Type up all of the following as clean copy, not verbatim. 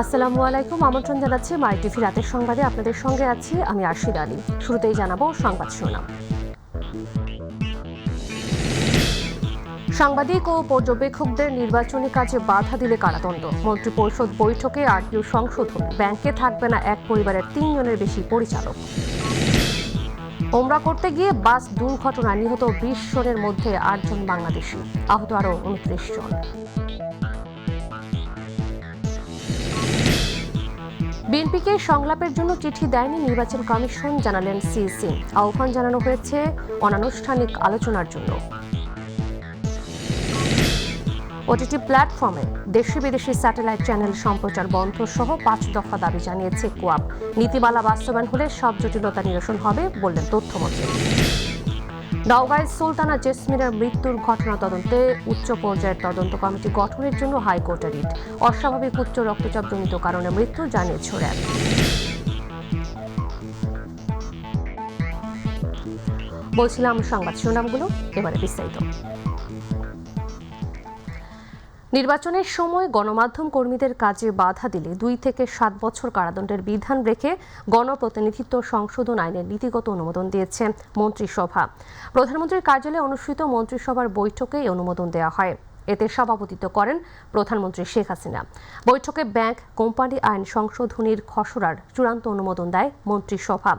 আসসালামু আলাইকুম, আমন্ত্রণ জানাচ্ছি মাই টিভি রাতের সংবাদে। আপনাদের সঙ্গে আছি আমি আরশিদ আলী। শুরুতেই জানাবো সংবাদ শিরোনাম। সাংবাদিক ও পর্যবেক্ষকদের নির্বাচনী কাজে বাধা দিলে কারাদণ্ড। মন্ত্রিপরিষদ বৈঠকে আরপিও সংশোধন, ব্যাংকে থাকবে না এক পরিবারের 3 জনের বেশি পরিচালক। ওমরা করতে গিয়ে বাস দুর্ঘটনায় নিহত 20 জনের মধ্যে 8 জন বাংলাদেশি, আহত আরও 29 জন। বিএনপিকে সংলাপের জন্য চিঠি দেয়নি নির্বাচন কমিশন, জানালেন সিইসি। আহ্বান জানানো হয়েছে অনানুষ্ঠানিক আলোচনার জন্য। ওটিটি প্ল্যাটফর্মে দেশি বিদেশি স্যাটেলাইট চ্যানেল সম্প্রচার বন্ধ সহ 5 দফা দাবি জানিয়েছে কোয়াব। নীতিমালা বাস্তবায়ন হলে সব জটিলতা নিরসন হবে বললেন তথ্যমন্ত্রী। নওগাঁয় সুলতানা জেসমিনের মৃত্যুর ঘটনা তদন্তে উচ্চ পর্যায়ের তদন্ত কমিটি গঠনের জন্য হাইকোর্টের রিট। অস্বাভাবিক উচ্চ রক্তচাপজনিত কারণে মৃত্যু জানিয়েছে র্যাব। বলছিলাম সংবাদ শিরোনামগুলো, এবারে বিস্তারিত। নির্বাচনের সময় গণমাধ্যম কর্মীদের কাজে বাধা দিলে 2 থেকে 7 বছর কারাদণ্ডের বিধান রেখে গণপ্রতিনিধিত্ব সংশোধন আইনের নীতিগত অনুমোদন দিয়েছে মন্ত্রিসভা। প্রধানমন্ত্রীর কার্যালয়ে অনুষ্ঠিত মন্ত্রিসভার বৈঠকে এই অনুমোদন দেওয়া হয়। এতে সভাপতিত্ব করেন প্রধানমন্ত্রী শেখ হাসিনা। বৈঠকে ব্যাংক কোম্পানি আইন সংশোধনীর খসড়ার চূড়ান্ত অনুমোদন দেয় মন্ত্রিসভা।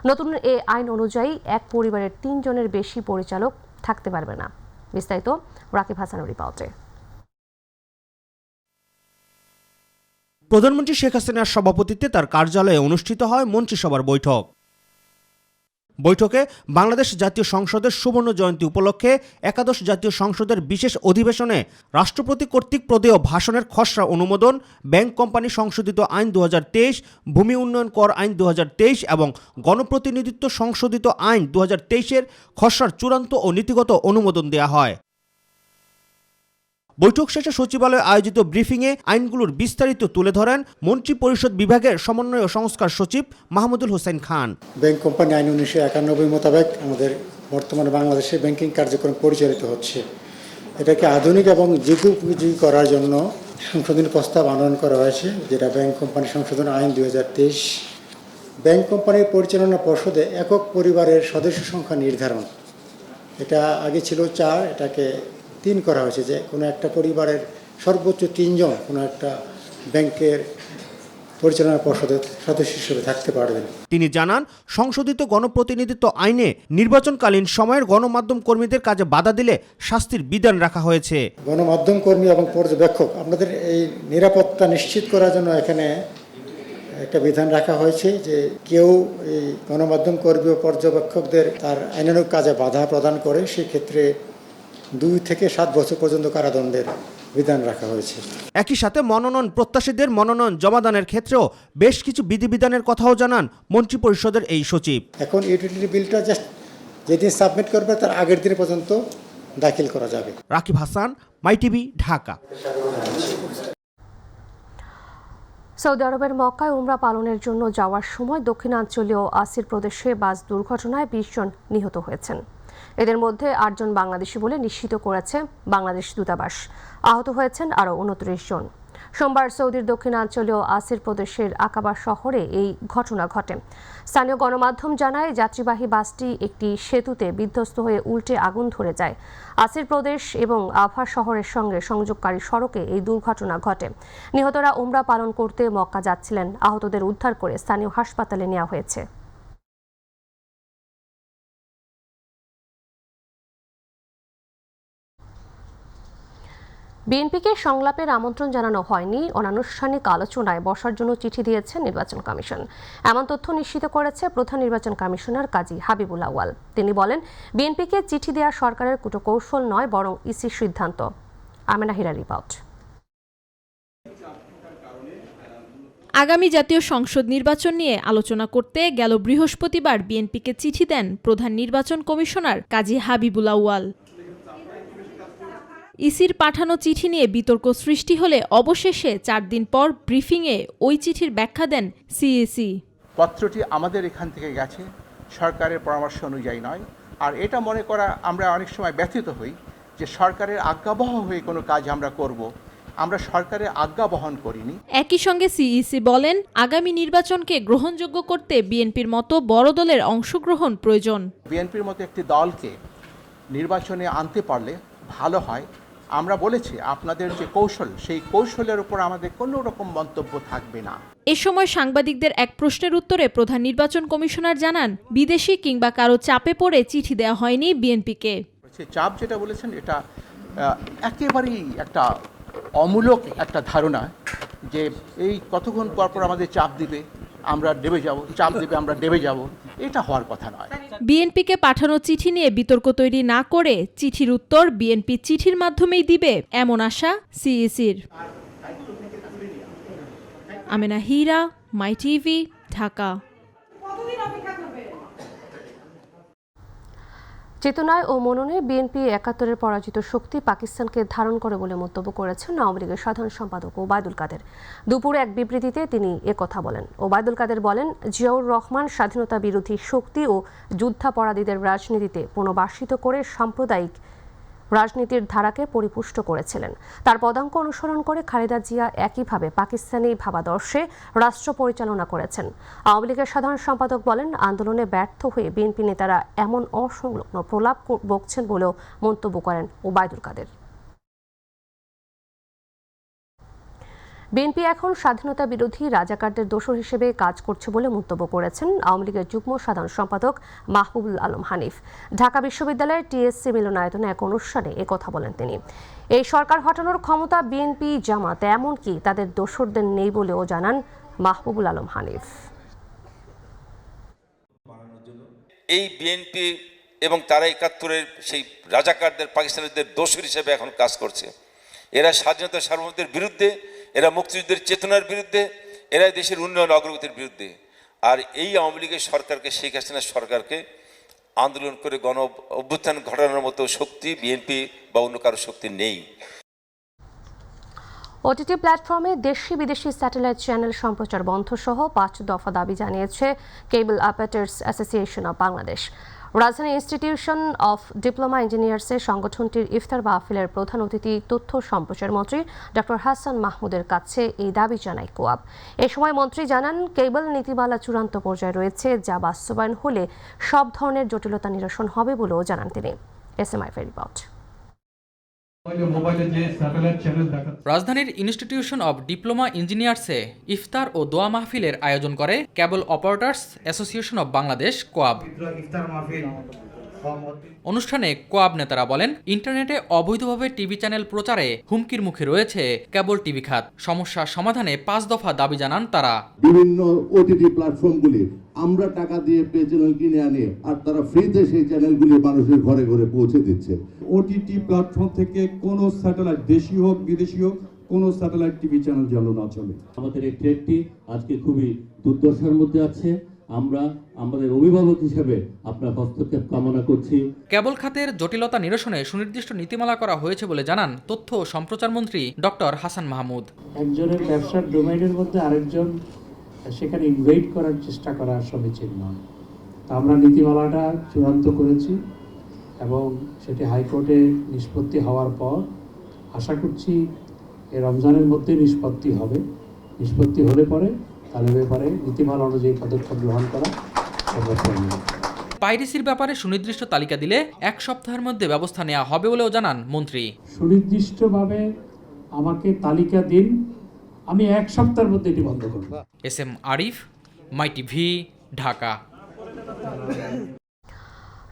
নতুন এ আইন অনুযায়ী এক পরিবারের 3 জনের বেশি পরিচালক থাকতে পারবে না। বিস্তারিত রাকিব হাসানের রিপোর্টে। প্রধানমন্ত্রী শেখ হাসিনার সভাপতিত্বে তার কার্যালয়ে অনুষ্ঠিত হয় মন্ত্রিসভার বৈঠকে বাংলাদেশ জাতীয় সংসদের সুবর্ণ জয়ন্তী উপলক্ষে একাদশ জাতীয় সংসদের বিশেষ অধিবেশনে রাষ্ট্রপতি কর্তৃক প্রদেয় ভাষণের খসড়া অনুমোদন, ব্যাংক কোম্পানি সংশোধিত আইন 2023, ভূমি উন্নয়ন কর আইন 2023 এবং গণপ্রতিনিধিত্ব সংশোধিত আইন 2023-এর খসড়ার চূড়ান্ত ও নীতিগত অনুমোদন দেওয়া হয়। বৈঠক শেষে সচিবালয়ে আয়োজিত ব্রিফিংয়ে আইনগুলোর বিস্তারিত তুলে ধরেন মন্ত্রিপরিষদ বিভাগের সমন্বয় ও সংস্কার সচিব মাহমুদুল হোসেন খান। ব্যাংক কোম্পানি আইন 1991 মোতাবেক আমাদের বর্তমানে বাংলাদেশে ব্যাংকিং কার্যক্রম পরিচালিত হচ্ছে। এটাকে আধুনিক এবং যুগোপযোগী করার জন্য সংশোধনী প্রস্তাব আনয়ন করা হয়েছে, যেটা ব্যাংক কোম্পানি সংশোধন আইন 2023। ব্যাংক কোম্পানির পরিচালনা পর্ষদে একক পরিবারের সদস্য সংখ্যা নির্ধারণ, এটা আগে ছিল 4, এটাকে 3 করা হয়েছে, যে কোনো একটা পরিবারের সর্বোচ্চ 3 জন কোনো একটা ব্যাংকের পরিচালনা পর্ষদের সদস্য হিসেবে থাকতে পারবেন। তিনি জানান, সংশোধিত গণপ্রতিনিধিত্ব আইনে নির্বাচনকালীন সময়ের গণমাধ্যম কর্মীদের কাজে বাধা দিলে শাস্তির বিধান রাখা হয়েছে। গণমাধ্যম কর্মী এবং পর্যবেক্ষক আপনাদের এই নিরাপত্তা নিশ্চিত করার জন্য এখানে একটা বিধান রাখা হয়েছে, যে কেউ এই গণমাধ্যম কর্মী ও পর্যবেক্ষকদের তার আইনানুগ কাজে বাধা প্রদান করে সেক্ষেত্রে 2 থেকে 7 বছর পর্যন্ত কারাদণ্ডের বিধান রাখা হয়েছে। একই সাথে মনোনয়ন প্রত্যাশীদের মনোনয়ন জমাদানের ক্ষেত্রেও বেশ কিছু বিধিবিধানের কথাও জানান মন্ত্রিপরিষদের এই সচিব। এখন ইউটিলিটি বিলটা জাস্ট যেদিন সাবমিট করবে তার আগের দিন পর্যন্ত দাখিল করা যাবে। রাকিব হাসান, মাই টিভি, ঢাকা। সৌদি আরবের মক্কায় উমরা পালনের জন্য যাওয়ার সময় দক্ষিণাঞ্চলীয় আসির প্রদেশে বাস দুর্ঘটনায় 20 জন নিহত হয়েছেন। এদের মধ্যে 8 জন বাংলাদেশি বলে নিশ্চিত করেছে বাংলাদেশ দূতাবাস। আহত হয়েছেন আরও 29 জন। সোমবার সৌদির দক্ষিণাঞ্চলীয় আসির প্রদেশের আকাবা শহরে এই ঘটনা ঘটে। স্থানীয় গণমাধ্যম জানায়, যাত্রীবাহী বাসটি একটি সেতুতে বিধ্বস্ত হয়ে উল্টে আগুন ধরে যায়। আসির প্রদেশ এবং আভা শহরের সঙ্গে সংযোগকারী সড়কে এই দুর্ঘটনা ঘটে। নিহতরা উমরা পালন করতে মক্কা যাচ্ছিলেন। আহতদের উদ্ধার করে স্থানীয় হাসপাতালে নেওয়া হয়েছে। বিএনপিকে সংলাপের আমন্ত্রণ জানানো হয়নি, অনানুষ্ঠানিক আলোচনায় বসার জন্য চিঠি দিয়েছে নির্বাচন কমিশন। এমন তথ্য নিশ্চিত করেছে প্রধান নির্বাচন কমিশনার কাজী হাবিবুল আউয়াল। তিনি বলেন, বিএনপিকে চিঠি দেওয়া সরকারের কূটকৌশল নয়, বরং ইসির সিদ্ধান্ত। আমেনা হীরা রিপোর্ট। আগামী জাতীয় সংসদ নির্বাচন নিয়ে আলোচনা করতে গেল বৃহস্পতিবার বিএনপিকে চিঠি দেন প্রধান নির্বাচন কমিশনার কাজী হাবিবুল আউয়াল। ইসির পাঠানো চিঠি নিয়ে বিতর্ক সৃষ্টি হলে অবশেষে 4 দিন পর ব্রিফিংয়ে ওই চিঠির ব্যাখ্যা দেন সিইসি। পত্রটি আমাদের এখান থেকে গেছে, সরকারের পরামর্শ অনুযায়ী নয়। আর এটা মনে করা আমরা অনেক সময় ব্যথিত হই যে সরকারের আজ্ঞাবহ হয়ে কোনো কাজ আমরা করব, আমরা সরকারের আজ্ঞা বহন করিনি। একই সঙ্গে সিইসি বলেন, আগামী নির্বাচনকে গ্রহণযোগ্য করতে বিএনপির মতো বড় দলের অংশগ্রহণ প্রয়োজন। বিএনপির মতো একটি দলকে নির্বাচনে আনতে পারলে ভালো হয়। আমরা বলেছি আপনাদের যে কৌশল, সেই কৌশলের উপর আমাদের কোনো রকম মন্তব্য থাকবে না। এ সময় সাংবাদিকদের এক প্রশ্নের উত্তরে প্রধান নির্বাচন কমিশনার জানান, বিদেশি কিংবা কারো চাপে পড়ে চিঠি দেওয়া হয়নি বিএনপিকে। চাপ যেটা বলেছেন এটা একেবারেই একটা অমূলক একটা ধারণা যে এই কতক্ষণ পর পর আমাদের চাপ দিবে, আমরা দেবে যাব, চাপ দেবে, আমরা দেবে যাব, এটা হওয়ার কথা নয়। বিএনপিকে পাঠানো চিঠি নিয়ে বিতর্ক তৈরি না করে চিঠির উত্তর বিএনপি চিঠির মাধ্যমেই দিবে, এমন আশা সিইসির। আমেনা হীরা, মাই টিভি, ঢাকা। চেতনায় ও মননে বিএনপি ৭১-এর পরাজিত শক্তি পাকিস্তানকে ধারণ করে বলে মন্তব্য করেছেন আওয়ামী লীগের সাধারণ সম্পাদক ওবায়দুল কাদের। দুপুরে এক বিবৃতিতে তিনি একথা বলেন। ওবায়দুল কাদের বলেন, জিয়াউর রহমান স্বাধীনতা বিরোধী শক্তি ও যুদ্ধাপরাধীদের রাজনীতিতে পুনর্বাসিত করে সাম্প্রদায়িক রাজনীতির ধারাকে পরিপুষ্ট করেছিলেন। তার পদাঙ্ক অনুসরণ করে খালেদা জিয়া একইভাবে পাকিস্তানি ভাবাদর্শে রাষ্ট্র পরিচালনা করেছেন। আওয়ামী লীগের সাধারণ সম্পাদক বলেন, আন্দোলনে ব্যর্থ হয়ে বিএনপি নেতারা এমন অসংলগ্ন প্রলাপ বকছেন বলেও মন্তব্য করেন ওবায়দুল কাদের। বিএনপি এখন স্বাধীনতা বিরোধী রাজাকারদের দোসর হিসেবে কাজ করছে বলে মন্তব্য করেছেন আওয়ামী লীগের যুগ্ম সাধারণ সম্পাদক মাহবুবুল আলম হানিফ। ঢাকা বিশ্ববিদ্যালয়ের টিএসসি মিলনায়তনে এক অনুষ্ঠানে একথা বলেন তিনি। এই সরকার হটানোর ক্ষমতা বিএনপি, জামাত, এমনকি তাদের দোসরদের নেই বলেও জানান মাহবুবুল আলম হানিফ। এই বিএনপি এবং তারা ৭১-এর সেই রাজাকারদের, পাকিস্তানিদের দোসর হিসেবে এখন কাজ করছে। এরা স্বাধীনতা সার্বভৌমত্বের বিরুদ্ধে, এরা মুক্তিযুদ্ধের চেতনার বিরুদ্ধে, এরা দেশের উন্নয়ন অগ্রগতির বিরুদ্ধে। আর এই আওয়ামী লীগের সরকারকে, শেখ হাসিনার সরকারকে আন্দোলন করে গণ অভ্যুত্থান ঘটানোর মতো শক্তি বিএনপি বা অন্য কারো শক্তি নেই। ওটিটি প্ল্যাটফর্মে দেশি বিদেশি স্যাটেলাইট চ্যানেল সম্প্রচার বন্ধ সহ ৫ দফা দাবি জানিয়েছে কেবল অপারেটরস অ্যাসোসিয়েশন অব বাংলাদেশ। রাজধানী ইনস্টিটিউশন অফ ডিপ্লোমা ইঞ্জিনিয়ার্সের সংগঠনটির ইফতার মাহফিলের প্রধান অতিথি তথ্য সম্প্রচার মন্ত্রী ডক্টর হাসান মাহমুদের কাছে এই দাবি জানায় কোয়াব। এ সময় মন্ত্রী জানান, কেবল নীতিমালা চূড়ান্ত পর্যায়ে রয়েছে, যা বাস্তবায়ন হলে সব ধরনের জটিলতা নিরসন হবে বলেও জানান তিনি। SMI report. রাজধানীর ইনস্টিটিউশন অব ডিপ্লোমা ইঞ্জিনিয়ার্সে ইফতার ও দোয়া মাহফিলের আয়োজন করে কেবল অপারেটরস অ্যাসোসিয়েশন অব বাংলাদেশ, কোয়াব। অনুষ্ঠানে কোয়াব নেতারা বলেন, ইন্টারনেটে অবৈধভাবে টিভি চ্যানেল প্রচারে হুমকির মুখে রয়েছে কেবল টিভি খাত। সমস্যা সমাধানে ৫ দফা দাবি জানান তারা। বিভিন্ন ওটিটি প্ল্যাটফর্মগুলি আমরা টাকা দিয়ে পে চ্যানেল কিনে আনি, আর তারা ফ্রিতে সেই চ্যানেলগুলি মানুষের ঘরে ঘরে পৌঁছে দিচ্ছে। ওটিটি প্ল্যাটফর্ম থেকে কোনো স্যাটেলাইট, দেশি হোক বিদেশি হোক, কোনো স্যাটেলাইট টিভি চ্যানেল যেন না চলে। আমাদের এই ট্রেডটি আজকে খুবই দুর্দশার মধ্যে আছে। আমরা আমাদের অভিভাবক হিসেবে আপনার হস্তক্ষেপ কামনা করছি। কেবল খাতের জটিলতা নিরসনে সুনির্দিষ্ট নীতিমালা করা হয়েছে বলে জানান তথ্য ও সম্প্রচার মন্ত্রী ডক্টর হাসান মাহমুদ। একজনের ব্যবসার ডোমেইনের মধ্যে আরেকজন সেখানে ইনভেট করার চেষ্টা করা সমীচীন নয়। আমরা নীতিমালাটা চূড়ান্ত করেছি এবং সেটি হাইকোর্টে নিষ্পত্তি হওয়ার পর আশা করছি এই রমজানের মধ্যে নিষ্পত্তি হবে। নিষ্পত্তি হলে পরে তাহলে ব্যাপারে নীতিমালা অনুযায়ী পদক্ষেপ গ্রহণ করা। পাইরেসির ব্যাপারে সুনির্দিষ্ট তালিকা দিলে ১ সপ্তাহের মধ্যে ব্যবস্থা নেওয়া হবে বলেও জানান মন্ত্রী। সুনির্দিষ্টভাবে আমাকে তালিকা দিন, আমি ১ সপ্তাহের মধ্যে এটি বন্ধ করব। এসএম আরিফ, মাই টিভি, ঢাকা।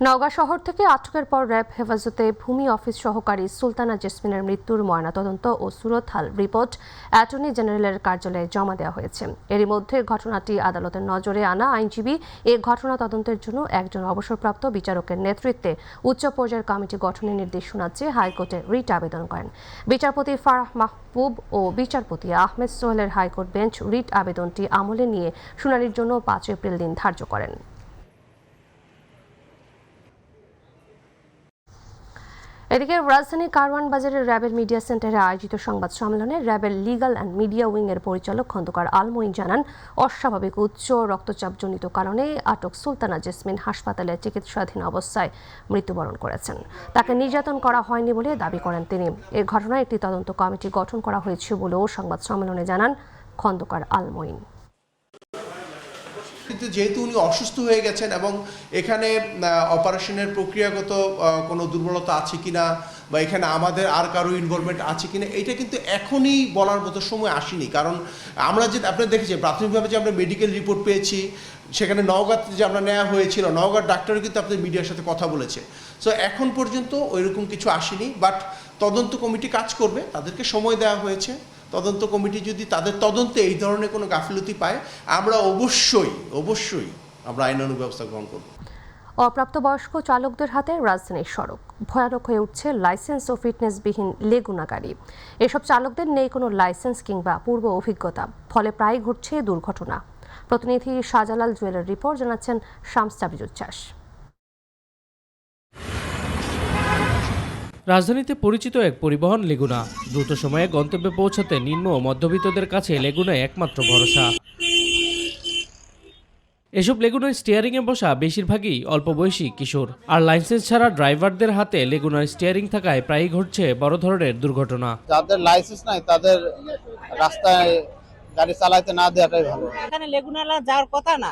নওগাঁ শহর থেকে আটকের পর র্যাব হেফাজতে ভূমি অফিস সহকারী সুলতানা জেসমিনের মৃত্যুর ময়নাতদন্ত ও সুরতহাল রিপোর্ট অ্যাটর্নি জেনারেলের কার্যালয়ে জমা দেওয়া হয়েছে। এরই মধ্যে ঘটনাটি আদালতের নজরে আনা আইনজীবী এ ঘটনা তদন্তের জন্য একজন অবসরপ্রাপ্ত বিচারকের নেতৃত্বে উচ্চ পর্যায়ের কমিটি গঠনের নির্দেশ শোনাচ্ছে হাইকোর্টে রিট আবেদন করেন। বিচারপতি ফারাহ মাহবুব ও বিচারপতি আহমেদ সোহেলের হাইকোর্ট বেঞ্চ রিট আবেদনটি আমলে নিয়ে শুনানির জন্য ৫ এপ্রিল দিন ধার্য করেন। এদিকে রাজধানী কারওয়ান বাজারের র্যাবের মিডিয়া সেন্টারে আয়োজিত সংবাদ সম্মেলনে র্যাবের লিগ্যাল অ্যান্ড মিডিয়া উইং এর পরিচালক খন্দকার আল মঈন জানান, অস্বাভাবিক উচ্চ রক্তচাপজনিত কারণে আটক সুলতানা জেসমিন হাসপাতালে চিকিৎসাধীন অবস্থায় মৃত্যুবরণ করেছেন। তাকে নির্যাতন করা হয়নি বলে দাবি করেন তিনি। এ ঘটনায় একটি তদন্ত কমিটি গঠন করা হয়েছে বলেও সংবাদ সম্মেলনে জানান খন্দকার আল মঈন। কিন্তু যেহেতু উনি অসুস্থ হয়ে গেছেন এবং এখানে অপারেশনের প্রক্রিয়াগত কোনো দুর্বলতা আছে কিনা বা এখানে আমাদের আর কারো ইনভলভমেন্ট আছে কিনা, এটা কিন্তু এখনই বলার মতো সময় আসেনি। কারণ আমরা যে আপনারা দেখেছি প্রাথমিকভাবে যে আমরা মেডিকেল রিপোর্ট পেয়েছি, সেখানে নওগাঁতে যে আমরা নেওয়া হয়েছিল, নওগাঁর ডাক্তারও কিন্তু আপনাদের মিডিয়ার সাথে কথা বলেছে। সো এখন পর্যন্ত ওইরকম কিছু আসেনি, বাট তদন্ত কমিটি কাজ করবে, তাদেরকে সময় দেওয়া হয়েছে। তদন্ত কমিটি যদি তাদের তদন্তে এই ধরনের কোনো গাফিলতি পায়, আমরা অবশ্যই আমরা আইনানুগ ব্যবস্থা গ্রহণ করব। অপ্রাপ্তবয়স্ক চালকদের হাতে রাজধানীর সড়ক ভয়ানক হয়ে উঠছে লাইসেন্স ও ফিটনেসবিহীন লেগুনা গাড়ি। এসব চালকদের নেই কোনো লাইসেন্স কিংবা পূর্ব অভিজ্ঞতা, ফলে প্রায় ঘটছে দুর্ঘটনা। প্রতিনিধি শাহজালাল জুয়েলের রিপোর্ট জানাচ্ছেন শামস তাবরিজুচ্ছ্বাস। রাজধানীতে পরিচিত এক পরিবহন লেগুনা। দ্রুত সময়ে গন্তব্যে পৌঁছাতে নিম্ন ও মধ্যবিত্তদের কাছে লেগুনাই একমাত্র ভরসা। এসব লেগুনার স্টিয়ারিংয়ে বসা বেশিরভাগই অল্প বয়সী কিশোর। আর লাইসেন্স ছাড়া ড্রাইভারদের হাতে লেগুনার স্টিয়ারিং থাকায় প্রায়ই ঘটছে বড় ধরনের দুর্ঘটনা। যাদের লাইসেন্স নাই তাদের রাস্তায় গাড়ি চালাইতে না দেওয়াটাই ভালো। এখানে লেগুনালা যাওয়ার কথা না,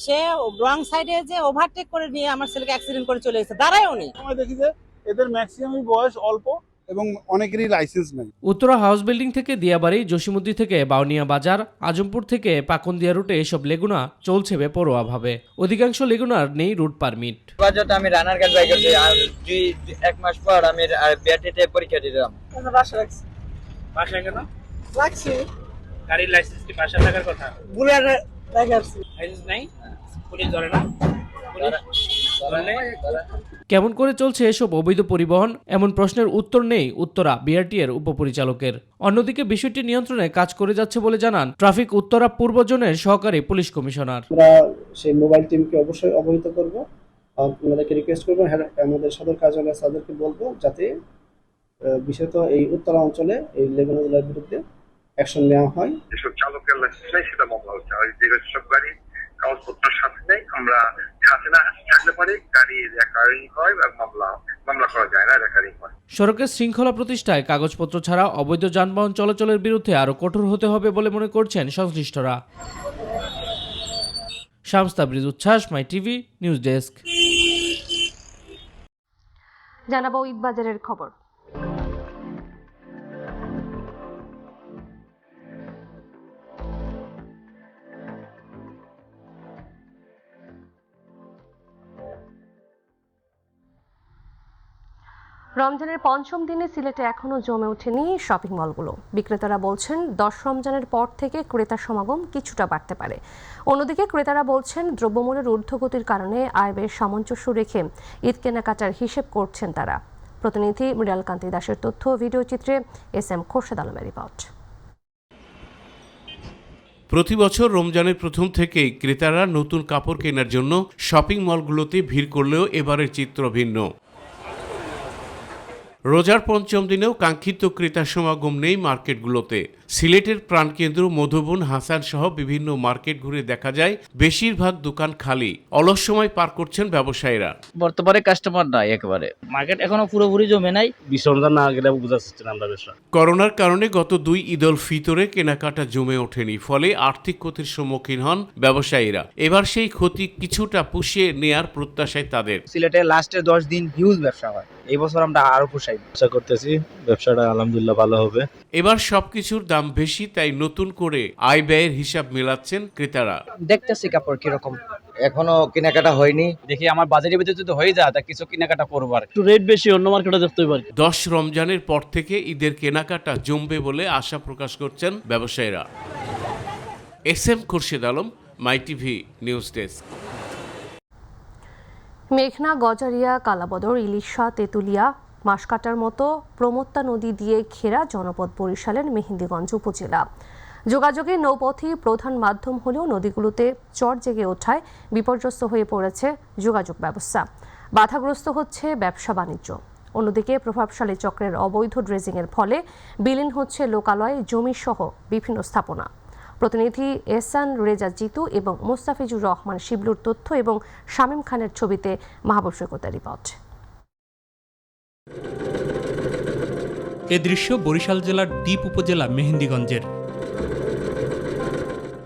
সে রং সাইডে যে ওভারটেক করে নিয়ে আমার ছেলেকে অ্যাক্সিডেন্ট করে চলে গেছে, দাঁড়ায়ও নি। আমি দেখি যে এদের ম্যাক্সিমাম বয়স অল্প এবং অনেকেরই লাইসেন্স নেই। উত্তরা হাউস বিল্ডিং থেকে দিয়াবাড়ি, জসিমুদ্দি থেকে বাউনিয়া বাজার, আজমপুর থেকে পাকুন্দিয়া রুটে এসব লেগুনা চলছে বেপরোয়াভাবে। অধিকাংশ লেগুনার নেই রুট পারমিট। আমি রানার গাড়ি বাই করছি, আর এক মাস পর আমি বিআরটিতে পরীক্ষা দিলাম। বাসায় কেন লাগছে গাড়ির লাইসেন্স কি বাসায় থাকার কথা? বুলেট লাগাচ্ছি, লাইসেন্স নাই, পুলিশ ধরে না। কেমন করে চলছে এসব অবৈধ পরিবহন, এমন প্রশ্নের উত্তর নেই উত্তরা বিআরটি এর উপপরিচালকের। অন্যদিকে বিষয়টি নিয়ন্ত্রণে কাজ করে যাচ্ছে বলে জানান ট্রাফিক উত্তরা পূর্ব জোনের সহকারী পুলিশ কমিশনার। আমরা সেই মোবাইল টিমকে অবশ্যই অবহিত করব, ওনাদেরকে রিকোয়েস্ট করবো, আমাদের সদর কার্যালয়ে তাদেরকে বলবো যাতে বিশেষত এই উত্তরা অঞ্চলে এই লেগুনাগুলোর বিরুদ্ধে অ্যাকশন নেওয়া হয়। যেসব চালকের লাইসেন্স নেই সেটা মামলা হচ্ছে, আর যেসব গাড়ি কাগজপত্র সাথে নেই, আমরা সাথে না থাকলে পরে গাড়ি রেকারিং হয় বা মামলা করা যায় না, রেকারিং হয়। সড়কের শৃঙ্খলা প্রতিষ্ঠায় কাগজপত্র ছাড়া অবৈধ যানবাহন চলাচলের বিরুদ্ধে আরও কঠোর হতে হবে বলে মনে করছেন সংশ্লিষ্টরা। শামস তাবরিজুচ্ছ্বাস, মাই টিভি নিউজ ডেস্ক। জানাবো ঈদবাজারের খবর। রমজানের পঞ্চম দিনে সিলেটে এখনও জমে ওঠেনি শপিং মলগুলো। বিক্রেতারা বলছেন 10 রমজানের পর থেকে ক্রেতার সমাগম কিছুটা বাড়তে পারে। অন্যদিকে ক্রেতারা বলছেন দ্রব্যমূল্যের ঊর্ধ্বগতির কারণে আয় ব্যয়ের সামঞ্জস্য রেখে ঈদ কেনাকাটার হিসেব করছেন তারা। প্রতিনিধি মৃণালকান্তি দাসের তথ্য, ভিডিও চিত্রে SM খোরশেদ আলমের রিপোর্ট। প্রতি বছর রমজানের প্রথম থেকেই ক্রেতারা নতুন কাপড় কেনার জন্য শপিং মলগুলোতে ভিড় করলেও এবারের চিত্র ভিন্ন। রোজার পঞ্চম দিনেও কাঙ্ক্ষিত ক্রেতার সমাগম নেই মার্কেটগুলোতে। সিলেটের প্রাণকেন্দ্র মধুবন, হাসান সহ বিভিন্ন মার্কেট ঘুরে দেখা যায় বেশিরভাগ দোকান খালি। অলস সময় পার করছেন ব্যবসায়ীরা। বর্তমানে কাস্টমার নাই, একেবারে মার্কেট এখনো পুরোপুরি জমে নাই। বিসর্জন না গেলে বোঝা যাচ্ছে না আমরা ব্যবসা। করোনার কারণে গত 2 ঈদুল ফিতরে কেনাকাটা জমে ওঠেনি, ফলে আর্থিক ক্ষতির সম্মুখীন হন ব্যবসায়ীরা। এবার সেই ক্ষতি কিছুটা পুষিয়ে নেয়ার প্রত্যাশায় তাদের। সিলেটে লাস্টের 10 দিন হিউজ ব্যবসা হয়, এই বছর আমরা আরো পুষাই আশা করতেছি ব্যবসাটা আলহামদুলিল্লাহ ভালো হবে। এবার সবকিছুর দাম বেশি, তাই নতুন করে আয় ব্যয়ের হিসাব মেলাচ্ছেন ক্রেতারা। দেখতেছি কাপড় কিরকম, এখনো কেনাকাটা হয়নি, দেখি আমার বাজারের ভিতরে যদি হয়ে যায় তা কিছু কেনাকাটা করবো। আর একটু রেট বেশি, অন্য মার্কেটে দেখতে পারি। 10 রমজানের পর থেকে ঈদের কেনাকাটা জমবে বলে আশা প্রকাশ করছেন ব্যবসায়ীরা। SM খোরশেদ আলম, মাই টিভি নিউজ ডেস্ক। মেঘনা, গজারিয়া, কালাবদর, ইলিশা, তেঁতুলিয়া, মাসকাটার মতো প্রমত্তা নদী দিয়ে ঘেরা জনপদ বরিশালের মেহেন্দিগঞ্জ উপজেলা। যোগাযোগের নৌপথই প্রধান মাধ্যম হলেও নদীগুলোতে চর জেগে ওঠায় বিপর্যস্ত হয়ে পড়েছে যোগাযোগ ব্যবস্থা। বাধাগ্রস্ত হচ্ছে ব্যবসা বাণিজ্য। অন্যদিকে প্রভাবশালী চক্রের অবৈধ ড্রেজিংয়ের ফলে বিলীন হচ্ছে লোকালয়, জমিসহ বিভিন্ন স্থাপনা। প্রতিনিধি এহসান রেজা জিতু এবং মোস্তাফিজুর রহমান শিবলুর তথ্য এবং শামীম খানের ছবিতে মাহবুব সৈকতের রিপোর্ট। এ দৃশ্য বরিশাল জেলার দ্বীপ উপজেলা মেহেন্দিগঞ্জের।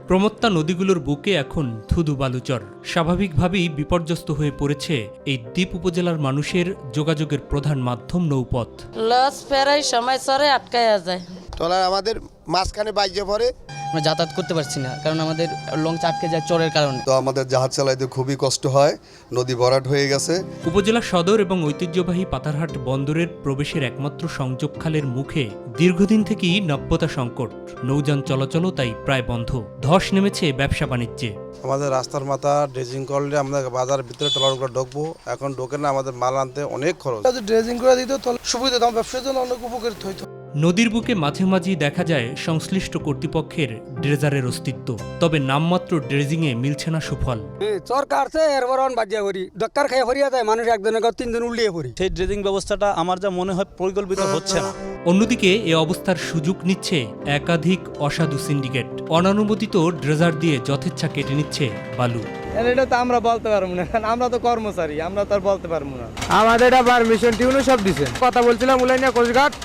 প্রমত্তা নদীগুলোর বুকে এখন ধুধু বালুচর। স্বাভাবিকভাবেই বিপর্যস্ত হয়ে পড়েছে এই দ্বীপ উপজেলার মানুষের যোগাযোগের প্রধান মাধ্যম নৌপথ। লস ফেরাই সময় সরে আটকায়া যায়। ট্রলার আমাদের মাঝখানে বাইজে পড়ে, আমরা যাতায়াত করতে পারছি না, কারণ আমাদের লঞ্চ আটকে যায় চরের কারণে। তো আমাদের জাহাজ চালাইতে খুবই কষ্ট হয়, নদী ভরাট হয়ে গেছে। উপজেলা সদর এবং ঐতিহ্যবাহী পাতারহাট বন্দরের প্রবেশের একমাত্র সংযোগ খালের মুখে দীর্ঘদিন থেকেই নাব্যতা সংকট, নৌযান চলাচলও তাই প্রায় বন্ধ। ধস নেমেছে ব্যবসা বাণিজ্যে। আমাদের রাস্তার মাথা ড্রেজিং করলে আমরা বাজারের ভিতরে ট্রলারগুলো ঢুকবো, এখন ঢোকে না, আমাদের মাল আনতে অনেক খরচ। ড্রেজিং করে দিত সুবিধা, আমার ব্যবসার জন্য অনেক উপকৃত হইতো। নদীর বুকে মাঝে মাঝেই দেখা যায় সংশ্লিষ্ট কর্তৃপক্ষের ড্রেজারের অস্তিত্ব, তবে নামমাত্র ড্রেজিংয়ে মিলছে না সুফল। সরকার বাজিয়া করি দক্কার খাই হরিয়া যায়, মানুষ একজনের তিনজন উল্লিয়ে পড়ি। সেই ড্রেজিং ব্যবস্থাটা আমার যা মনে হয় পরিকল্পিত হচ্ছে না। অন্যদিকে এ অবস্থার সুযোগ নিচ্ছে একাধিক অসাধু সিন্ডিকেট। অনানুমোদিত ড্রেজার দিয়ে যথেচ্ছা কেটে নিচ্ছে বালু। এটা তো আমরা বলতে পারবো না, আমরা তো কর্মচারী, আমরা তো আর বলতে পারবো না। আমাদের এটা পারমিশন টিউনও সব দিছে, কথা বলছিলাম উলাইনা কোস্টগার্ড,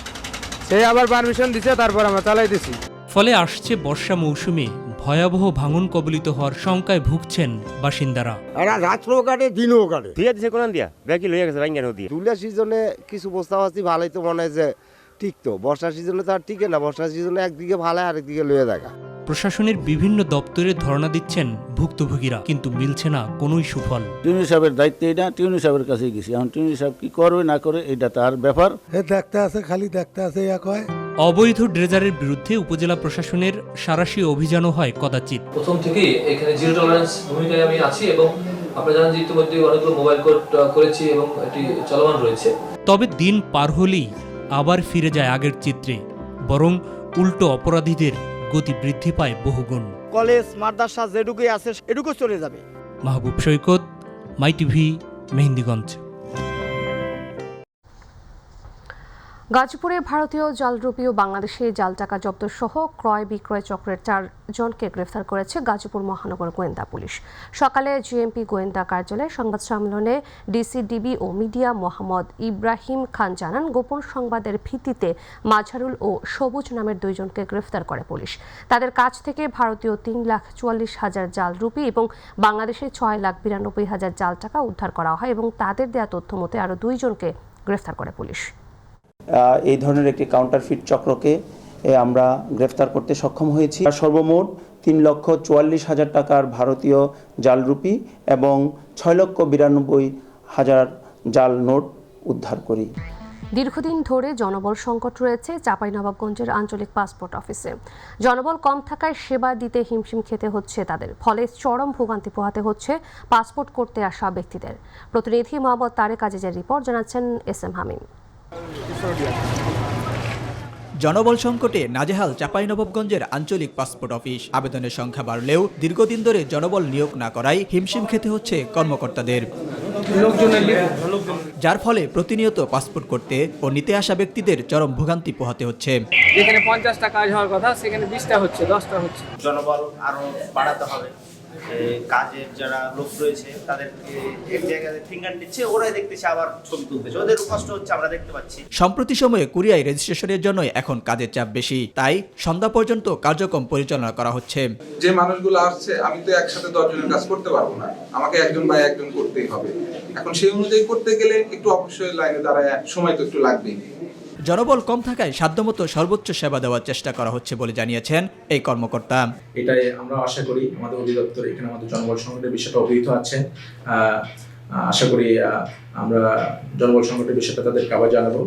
সে আবার পারমিশন দিছে, তারপর আমরা চালাইতেছি। ফলে আসছে বর্ষা মৌসুমে ভয়াবহ ভাঙন কবলিত হওয়ার শঙ্কায় ভুগছেন বাসিন্দারা। রাত্রেও কাটে, দিনও কাটে। ঠিক আছে, কোন দিয়া ব্যাকি লইয়া গেছে ভাঙ্গা নদী। তুলা সিজনে কিছু বস্তা বাস্তি ভালোই তো মনে হয় যে টিকতো, বর্ষা সিজনে তো আর টিকে না। বর্ষা সিজনে একদিকে ভালো, আরেকদিকে লইয়া দেখা। প্রশাসনের বিভিন্ন দপ্তরে ধর্ণা দিচ্ছেন ভুক্তভোগীরা, কিন্তু মিলছে না কোনোই সুফল। টিউনি সাহেবের দায়িত্ব এটা, টিউনি সাহেবের কাছে গেছি, এখন টিউনি সাহেব কি করবে না করে এটা তার ব্যাপার। দেখতে আছে, খালি দেখতে আছে। অবৈধ ড্রেজারের বিরুদ্ধে উপজেলা প্রশাসনের সাঁড়াশি অভিযানও হয় কদাচিৎ। প্রথম থেকেই এখানে জিরো টলারেন্স ভূমিকায় আমি আছি এবং আপনারা জানেন যে ইতিমধ্যে অনেকগুলো মোবাইল কোর্ট করেছি এবং এটি চলমান রয়েছে। তবে দিন পার হলেই আবার ফিরে যায় আগের চিত্রে, বরং উল্টো অপরাধীদের গতি বৃদ্ধি পায় বহুগুণ। কলেজ মাদ্রাসা যেটুকুই আছে এটুকু চলে যাবে। মাহবুব সৈকত, মাই টিভি, মেহেন্দিগঞ্জ। গাজীপুরে ভারতীয় জালরুপি ও বাংলাদেশে জাল টাকা জব্দ সহ ক্রয় বিক্রয় চক্রের 4 জনকে গ্রেফতার করেছে গাজীপুর মহানগর গোয়েন্দা পুলিশ। সকালে জিএমপি গোয়েন্দা কার্যালয়ে সংবাদ সম্মেলনে ডিসিডিবি ও মিডিয়া মোহাম্মদ ইব্রাহিম খান জানান, গোপন সংবাদের ভিত্তিতে মাঝারুল ও সবুজ নামের 2 জনকে গ্রেফতার করে পুলিশ। তাদের কাছ থেকে ভারতীয় 3,44,000 জাল রুপি এবং বাংলাদেশে 6,92,000 জাল টাকা উদ্ধার করা হয় এবং তাদের দেয়া তথ্য মতে আরও 2 জনকে গ্রেফতার করে পুলিশ। এই ধরনের একটি কাউন্টারফিট চক্রকে আমরা গ্রেফতার করতে সক্ষম হয়েছি। সর্বমোট 3,44,000 টাকার ভারতীয় জাল রুপি এবং 6,92,000 জাল নোট উদ্ধার করি। দীর্ঘদিন ধরে জনবল সংকট রয়েছে চাঁপাইনবাবগঞ্জের আঞ্চলিক পাসপোর্ট অফিসে। জনবল কম থাকায় সেবা দিতে হিমশিম খেতে হচ্ছে তাদের, ফলে চরম ভোগান্তি পোহাতে হচ্ছে পাসপোর্ট করতে আসা ব্যক্তিদের। প্রতিনিধি মোহাম্মদ তারেক আজিজের রিপোর্ট, জানাচ্ছেন এসএম হামিম। জনবল সংকটে নাজেহাল চাঁপাইনবাবগঞ্জের আঞ্চলিক পাসপোর্ট অফিস। আবেদনের সংখ্যা বাড়লেও দীর্ঘদিন ধরে জনবল নিয়োগ না করায় হিমশিম খেতে হচ্ছে কর্মকর্তাদের, যার ফলে প্রতিনিয়ত পাসপোর্ট করতে ও নিতে আসা ব্যক্তিদের চরম ভোগান্তি পোহাতে হচ্ছে। যেখানে 50টা কাজ হওয়ার কথা সেখানে 20টা হচ্ছে, 10টা হচ্ছে। জনবল আরো বাড়াতে হবে। কাজের যারা লোক রয়েছে তাদেরকে এক জায়গায় ফিঙ্গার নিচ্ছে, ওরাই দেখতেছে আবার ছবি তুলতেছে, ওদের কষ্ট হচ্ছে আমরা দেখতে পাচ্ছি। সম্প্রতি সময়ে কুরিয়ায় রেজিস্ট্রেশনের জন্য এখন কাজের চাপ বেশি, তাই সন্ধ্যা পর্যন্ত কার্যক্রম পরিচালনা করা হচ্ছে। যে মানুষগুলো আসছে, আমি তো একসাথে 10 জনের কাজ করতে পারবো না, আমাকে একজন বা একজন করতেই হবে। এখন সেই অনুযায়ী করতে গেলে একটু অবশ্যই লাইনে দাঁড়ায় সময় তো একটু লাগবেই। জনবল কম থাকায় সাধ্যমতো সর্বোচ্চ সেবা দেওয়ার চেষ্টা করা হচ্ছে বলে জানিয়েছেন এই কর্মকর্তা। এটাই আমরা আশা করি আমাদের অধিদপ্তর এখানে আমাদের জনবল সংকটের বিষয়টা অবহিত আছে। আশা করি আমরা জনবল সংকটের বিষয়টা তাদেরকে আবার জানাবো।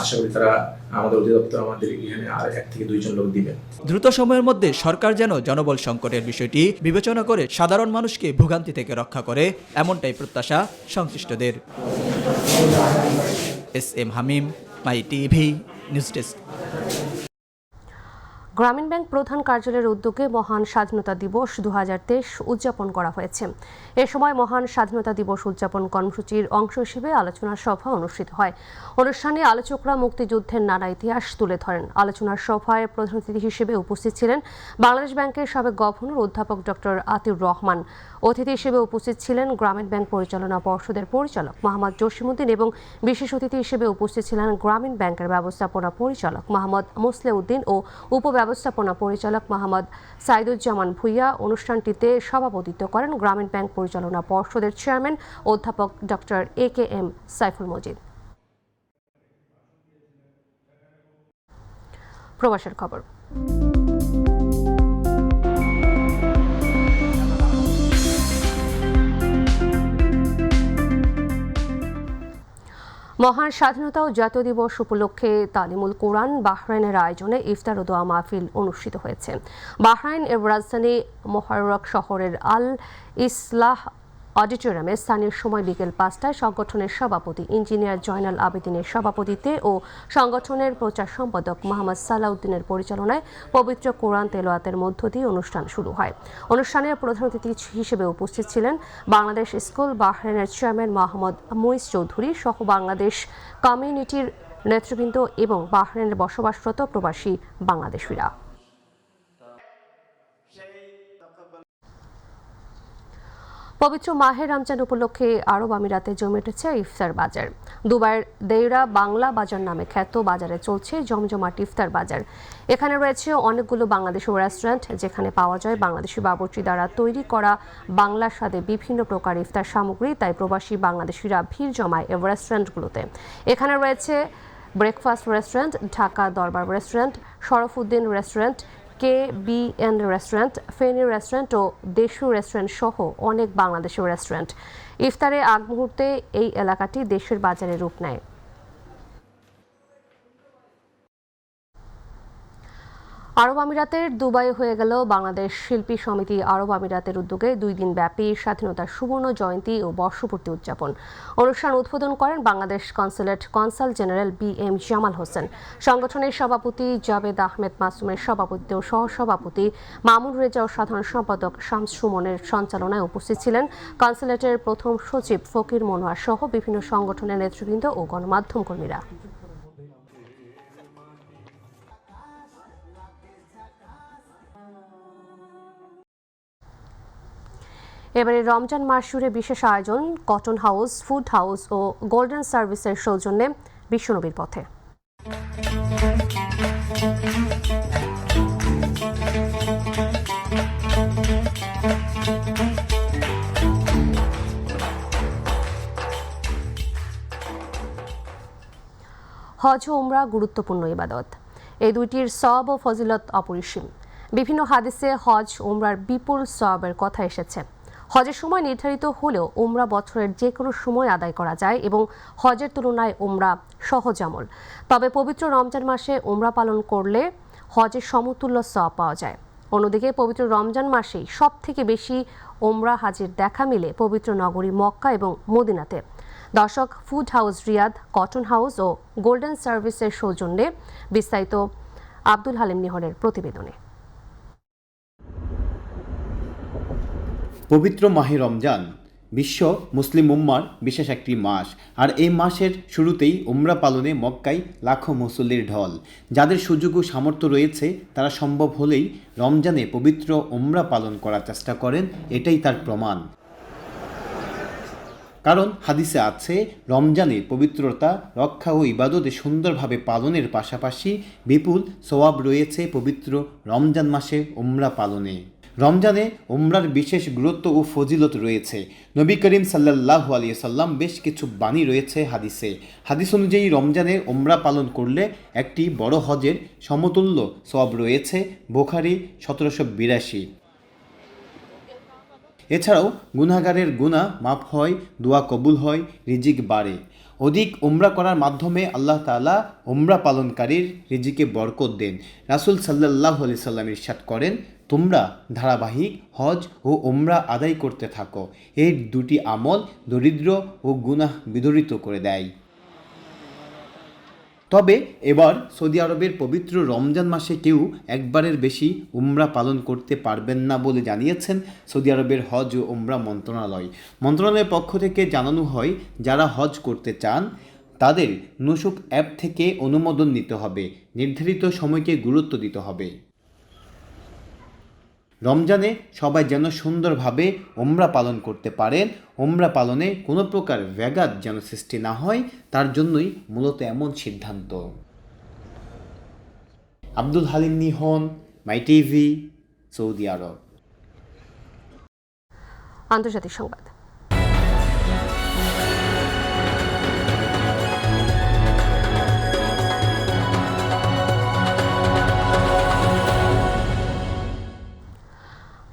আশা করি তারা আমাদের অধিদপ্তর আমাদের এখানে আর 1 থেকে 2 জন লোক দিবে। দ্রুত সময়ের মধ্যে সরকার যেন জনবল সংকটের বিষয়টি বিবেচনা করে সাধারণ মানুষকে ভোগান্তি থেকে রক্ষা করে, এমনটাই প্রত্যাশা সংশ্লিষ্টদের। এসএম হামিম, মাই টিভি, নিউজ ডেস্ক। গ্রামীণ ব্যাংক প্রধান কার্যালয়ের উদ্যোগে মহান স্বাধীনতা দিবস 2023 উদযাপন করা হয়েছে। এ সময় মহান স্বাধীনতা দিবস উদযাপন কর্মসূচির অংশ হিসেবে আলোচনা সভা অনুষ্ঠিত হয়। অনুষ্ঠানে আলোচকরা মুক্তিযুদ্ধের নানা ইতিহাস তুলে ধরেন। আলোচনার সভায় প্রধান অতিথি হিসেবে উপস্থিত ছিলেন বাংলাদেশ ব্যাংকের সাবেক গভর্নর অধ্যাপক ডক্টর আতিউর রহমান। অতিথি হিসেবে উপস্থিত ছিলেন গ্রামীণ ব্যাংক পরিচালনা পর্ষদের পরিচালক মোহাম্মদ জসিমউদ্দিন এবং বিশেষ অতিথি হিসেবে উপস্থিত ছিলেন গ্রামীণ ব্যাংকের ব্যবস্থাপনা পরিচালক মোহাম্মদ মোসলেউদ্দিন ও উপব্যবস্থাপনা পরিচালক মোহাম্মদ সাইদুজ্জামান ভুইয়া। অনুষ্ঠানটিতে সভাপতিত্ব করেন গ্রামীণ ব্যাংক পরিচালনা পর্ষদের চেয়ারম্যান অধ্যাপক ডক্টর AKM সাইফুল মজিদ। প্রবাসের খবর। মহান স্বাধীনতা ও জাতীয় দিবস উপলক্ষে তালিমুল কোরআন বাহরাইনের আয়োজনে ইফতার ও দোয়া মাহফিল অনুষ্ঠিত হয়েছে। বাহরাইন এর রাজধানী মোহাররক শহরের আল ইসলাহ অডিটোরিয়ামে স্থানীয় সময় বিকেল 5টায় সংগঠনের সভাপতি ইঞ্জিনিয়ার জয়নাল আবেদিনের সভাপতিত্বে ও সংগঠনের প্রচার সম্পাদক মোহাম্মদ সালাউদ্দিনের পরিচালনায় পবিত্র কোরআন তেলাওয়াতের মধ্য দিয়ে অনুষ্ঠান শুরু হয়। অনুষ্ঠানে প্রধান অতিথি হিসেবে উপস্থিত ছিলেন বাংলাদেশ স্কুল বাহরাইনের চেয়ারম্যান মোহাম্মদ মুইজ চৌধুরী সহ বাংলাদেশ কমিউনিটির নেতৃবৃন্দ এবং বাহরাইনের বসবাসরত প্রবাসী বাংলাদেশিরা। পবিত্র মাহে রমজান উপলক্ষে আরব আমিরাতে জমে উঠেছে ইফতার বাজার। দুবাইয়ের দেইরা বাংলা বাজার নামে খ্যাত বাজারে চলছে জমজমাট ইফতার বাজার। এখানে রয়েছে অনেকগুলো বাংলাদেশি রেস্টুরেন্ট, যেখানে পাওয়া যায় বাংলাদেশি বাবুর্চি দ্বারা তৈরি করা বাংলা স্বাদে বিভিন্ন প্রকার ইফতার সামগ্রী। তাই প্রবাসী বাংলাদেশিরা ভিড় জমায় এই রেস্টুরেন্টগুলোতে। এখানে রয়েছে breakfast restaurant, Dhaka Darbar restaurant, Sharfuddin restaurant, KBN restaurant, Feni restaurant ও দেশু রেস্টুরেন্ট সহ অনেক বাংলাদেশি রেস্টুরেন্ট। ইফতারে আগ মুহূর্তে এই এলাকাটি দেশের বাজারে রূপ নেয়। আরব আমিরাতের দুবাই হয়ে গেল বাংলাদেশ শিল্পী সমিতি আরব আমিরাতের উদ্যোগে 2 দিন ব্যাপী স্বাধীনতার সুবর্ণ জয়ন্তী ও বর্ষপূর্তি উদযাপন অনুষ্ঠান উদ্বোধন করেন Bangladesh consulate consul general BM Jamal Hossain. সংগঠনের সভাপতি জাবেদ আহমেদ মাসুমের সভাপতিত্বে ও সহসভাপতি মামুন রেজা ও সাধারণ সম্পাদক শামস সুমনের সঞ্চালনায় উপস্থিত ছিলেন কনসুলেটের প্রথম সচিব ফকির মনোয়ার সহ বিভিন্ন সংগঠনের নেতৃবৃন্দ ও গণমাধ্যম কর্মীরা। এবারে রমজান মাস জুড়ে বিশেষ আয়োজন কটন হাউস, ফুড হাউস ও গোল্ডেন সার্ভিসের সৌজন্যে বিশ্বনবীর পথে। হজ ও উমরা গুরুত্বপূর্ণ ইবাদত। এই দুইটির সওয়াব ও ফজিলত অপরিসীম। বিভিন্ন হাদিসে হজ উমরার বিপুল সওয়াবের কথা এসেছে। হজের সময় নির্ধারিত হলেও উমরা বছরের যে কোনো সময় আদায় করা যায় এবং হজের তুলনায় উমরা সহজ আমল। তবে পবিত্র রমজান মাসে উমরা পালন করলে হজের সমতুল্য সওয়াব পাওয়া যায়। অন্যদিকে পবিত্র রমজান মাসেই সবথেকে বেশি উমরা হাজির দেখা মিলে পবিত্র নগরী মক্কা এবং মদিনাতে। দর্শক, food house Riyadh, cotton house ও গোল্ডেন সার্ভিসের সৌজন্যে বিস্তারিত আব্দুল হালিম নিহরের প্রতিবেদনে। পবিত্র মাহে রমজান বিশ্ব মুসলিম উম্মার বিশেষ একটি মাস, আর এই মাসের শুরুতেই উমরা পালনে মক্কায় লাখো মুসল্লির ঢল। যাদের সুযোগ ও সামর্থ্য রয়েছে তারা সম্ভব হলেই রমজানে পবিত্র উমরা পালন করার চেষ্টা করেন, এটাই তার প্রমাণ। কারণ হাদিসে আছে, রমজানে পবিত্রতা রক্ষা ও ইবাদতে সুন্দরভাবে পালনের পাশাপাশি বিপুল সওয়াব রয়েছে পবিত্র রমজান মাসে উমরা পালনে। রমজানে উমরার বিশেষ গুরুত্ব ও ফজিলত রয়েছে। নবী করিম সাল্লাল্লাহু আলাইহি সাল্লাম বেশ কিছু বাণী রয়েছে হাদিসে। হাদিস অনুযায়ী রমজানে উমরা পালন করলে একটি বড় হজের সমতুল্য সওয়াব রয়েছে। বুখারী 1782। এছাড়াও গুনাহগারের গুনাহ মাফ হয়, দোয়া কবুল হয়, রিজিক বাড়ে। অধিক উমরা করার মাধ্যমে আল্লাহ তাআলা উমরা পালনকারীর রিজিকে বরকত দেন। রাসূল সাল্লাল্লাহু আলাইহি সাল্লাম ইরশাদ করেন, তোমরা ধারাবাহিক হজ ও উমরা আদায় করতে থাকো। এই দুটি আমল দরিদ্র ও গুনাহ বিদরিত করে দেয়। তবে এবার সৌদি আরবের পবিত্র রমজান মাসে কেউ একবারের বেশি উমরা পালন করতে পারবেন না বলে জানিয়েছেন সৌদি আরবের হজ ও উমরা মন্ত্রণালয়। মন্ত্রণালয়ের পক্ষ থেকে জানানো হয়, যারা হজ করতে চান তাদের নুসুক অ্যাপ থেকে অনুমোদন নিতে হবে, নির্ধারিত সময়কে গুরুত্ব দিতে হবে। রমজানে সবাই যেন সুন্দরভাবে উমরা পালন করতে পারেন, উমরা পালনে কোনো প্রকার ব্যাঘাত যেন সৃষ্টি না হয়, তার জন্যই মূলত এমন সিদ্ধান্ত। আব্দুল হালিম নিহন, মাই টিভি, সৌদি আরব। আন্তর্জাতিক সংবাদ।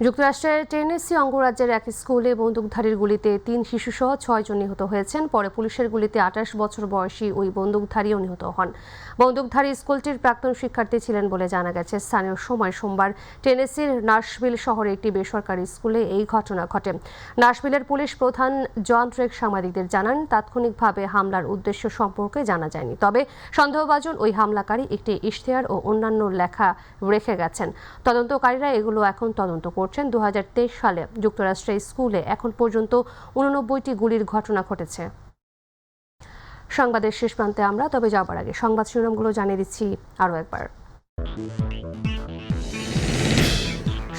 যুক্তরাষ্ট্রের টেনেসি অঙ্গরাজ্যের এক স্কুলে বন্দুকধারীর গুলিতে 3 শিশুসহ 6 জন নিহত হয়েছেন। পরে পুলিশের গুলিতে 28 বছর বয়সী ওই বন্দুকধারীও নিহত হন। বন্দুকধারী স্কুলটির প্রাক্তন শিক্ষার্থী ছিলেন বলে জানা গেছে। স্থানীয় সময় সোমবার টেনেসির নাশভিল শহরে একটি বেসরকারি স্কুলে এই ঘটনা ঘটে। নাশভিলের পুলিশ প্রধান জন ট্রেক সাংবাদিকদের জানান, তাৎক্ষণিকভাবে হামলার উদ্দেশ্য সম্পর্কে জানা যায়নি, তবে সন্দেহভাজন ওই হামলাকারী একটি ইশতেহার ও অন্যান্য লেখা রেখে গেছেন। তদন্তকারীরা এগুলো এখন তদন্ত করছেন। 2023 সালে যুক্তরাষ্ট্রের স্কুলে এখন পর্যন্ত 89টি গুলির ঘটনা ঘটেছে। সংবাদের শেষ প্রান্তে আমরা, তবে যাবার আগে সংবাদ শিরোনামগুলো জানিয়ে দিচ্ছি আরও একবার।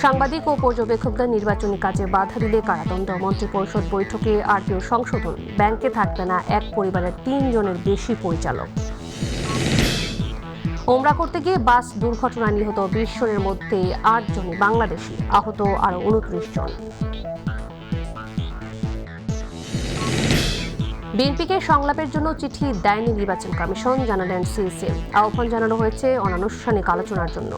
সাংবাদিক ও পর্যবেক্ষকদের নির্বাচনী কাজে বাধা দিলে কারাদণ্ড। মন্ত্রিপরিষদ বৈঠকে আরপিও সংশোধন। ব্যাংকে থাকবে না এক পরিবারের 3 জনের বেশি পরিচালক। ওমরা করতে গিয়ে বাস দুর্ঘটনায় নিহত 20 জনের মধ্যে 8 জনই বাংলাদেশি, আহত আরও 29 জন। বিএনপিকে সংলাপের জন্য চিঠি দেয়নি নির্বাচন কমিশন, জানালেন সিইসি। আহ্বান জানানো হয়েছে অনানুষ্ঠানিক আলোচনার জন্য।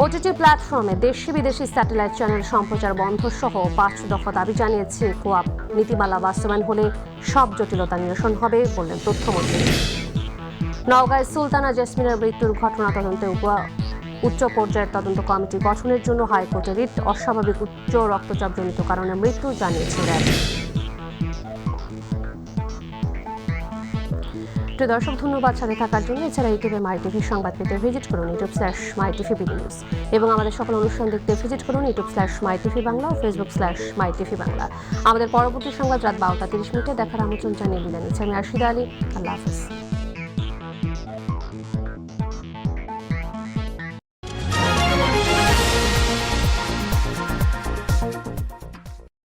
ওটিটি প্ল্যাটফর্মে দেশি বিদেশি স্যাটেলাইট চ্যানেল সম্প্রচার বন্ধ সহ 5 দফা দাবি জানিয়েছে কোয়াপ। নীতিমালা বাস্তবায়ন হলে সব জটিলতা নিরসন হবে বললেন তথ্যমন্ত্রী। নওগাঁয় সুলতানা জেসমিনের মৃত্যুর ঘটনা তদন্তে উচ্চ পর্যায়ের তদন্ত কমিটি গঠনের জন্য হাইকোর্টে রিট। অস্বাভাবিক উচ্চ রক্তচাপজনিত কারণে মৃত্যু জানিয়েছে র্যাব। প্রিয় দর্শক, ধন্যবাদ সাথে থাকার জন্য। এছাড়া ইউটিউবে মাই টিভি সংবাদ পেতে ভিজিট করুন youtube/mytvbniws এবং আমাদের সকল অনুষ্ঠান দেখতে ভিজিট করুন youtube/mytvbangla ও facebook/mytvbangla। আমাদের পরবর্তী সংবাদ রাত 12টা 30 মিনিটে দেখার আমন্ত্রণ জানিয়ে বিদায় নিচ্ছি আমি আরশিদা আলী। আল্লাহ হাফেজ।